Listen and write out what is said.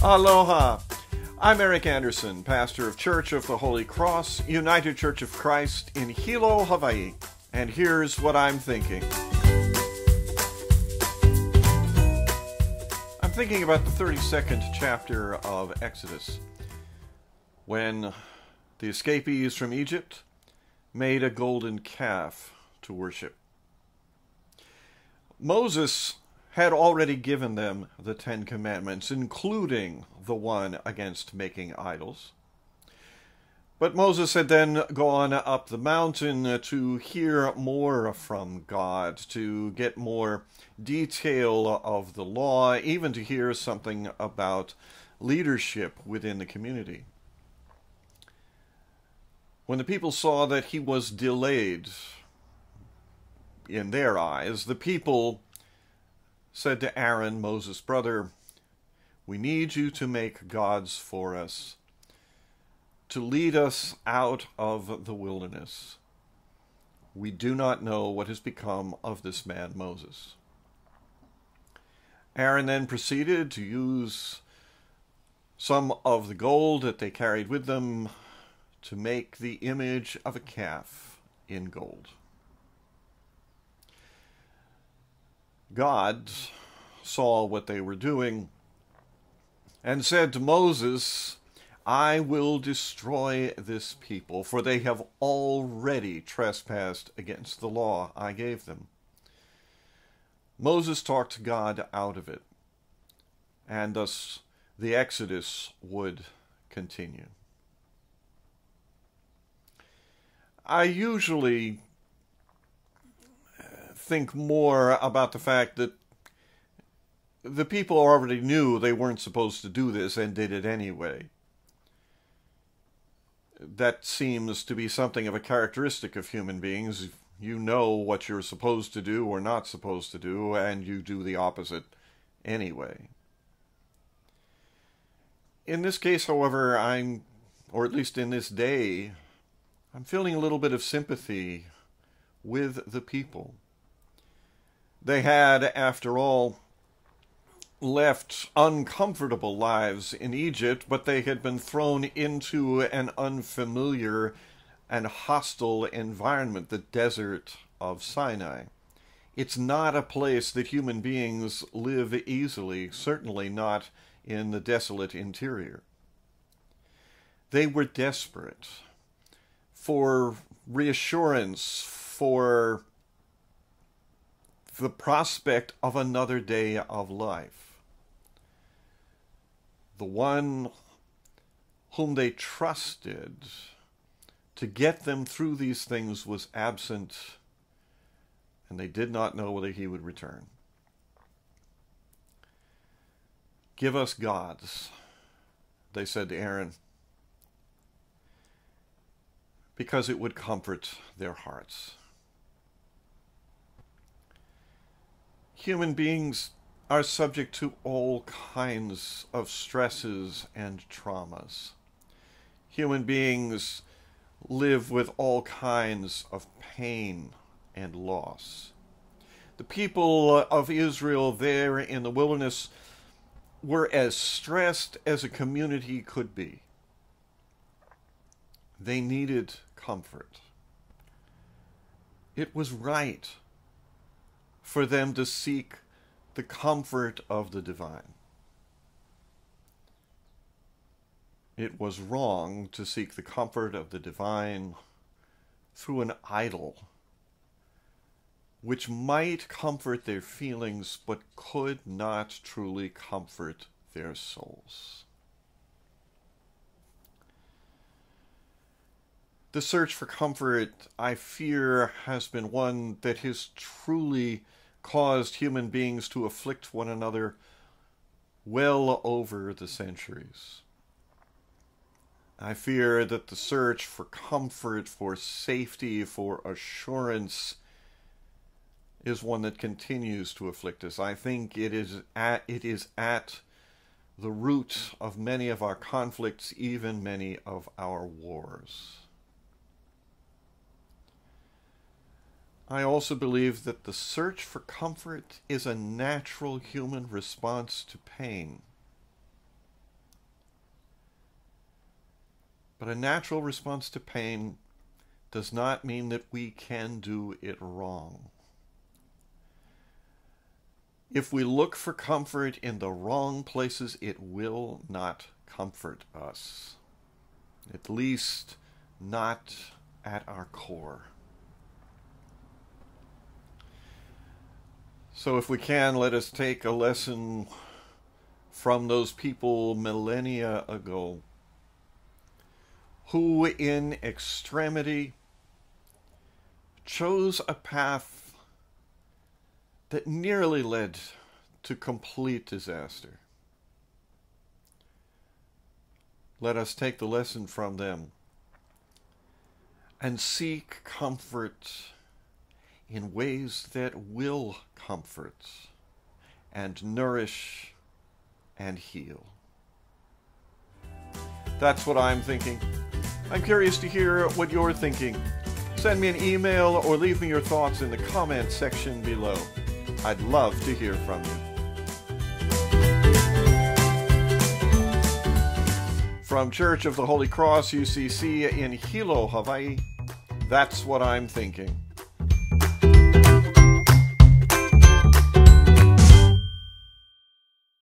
Aloha! I'm Eric Anderson, pastor of Church of the Holy Cross, United Church of Christ in Hilo, Hawaii. And here's what I'm thinking. I'm thinking about the 32nd chapter of Exodus, when the escapees from Egypt made a golden calf to worship. Moses had already given them the Ten Commandments, including the one against making idols. But Moses had then gone up the mountain to hear more from God, to get more detail of the law, even to hear something about leadership within the community. When the people saw that he was delayed in their eyes, the people said to Aaron, Moses' brother, "We need you to make gods for us, to lead us out of the wilderness. We do not know what has become of this man Moses." Aaron then proceeded to use some of the gold that they carried with them to make the image of a calf in gold. God saw what they were doing and said to Moses, "I will destroy this people, for they have already trespassed against the law I gave them." Moses talked God out of it, and thus the Exodus would continue. I usually think more about the fact that the people already knew they weren't supposed to do this and did it anyway. That seems to be something of a characteristic of human beings. You know what you're supposed to do or not supposed to do, and you do the opposite anyway. In this case, however, or at least in this day, I'm feeling a little bit of sympathy with the people. They had, after all, left uncomfortable lives in Egypt, but they had been thrown into an unfamiliar and hostile environment, the desert of Sinai. It's not a place that human beings live easily, certainly not in the desolate interior. They were desperate for reassurance, for the prospect of another day of life. The one whom they trusted to get them through these things was absent, and they did not know whether he would return. "Give us gods," they said to Aaron, because it would comfort their hearts. Human beings are subject to all kinds of stresses and traumas. Human beings live with all kinds of pain and loss. The people of Israel there in the wilderness were as stressed as a community could be. They needed comfort. It was right for them to seek the comfort of the divine. It was wrong to seek the comfort of the divine through an idol, which might comfort their feelings, but could not truly comfort their souls. The search for comfort, I fear, has been one that has truly caused human beings to afflict one another well over the centuries. I fear that the search for comfort, for safety, for assurance is one that continues to afflict us. I think it is at the root of many of our conflicts, even many of our wars. I also believe that the search for comfort is a natural human response to pain. But a natural response to pain does not mean that we can do it wrong. If we look for comfort in the wrong places, it will not comfort us. At least not at our core. So if we can, let us take a lesson from those people millennia ago who in extremity chose a path that nearly led to complete disaster. Let us take the lesson from them and seek comfort in ways that will comfort and nourish and heal. That's what I'm thinking. I'm curious to hear what you're thinking. Send me an email or leave me your thoughts in the comment section below. I'd love to hear from you. From Church of the Holy Cross, UCC in Hilo, Hawaii, that's what I'm thinking.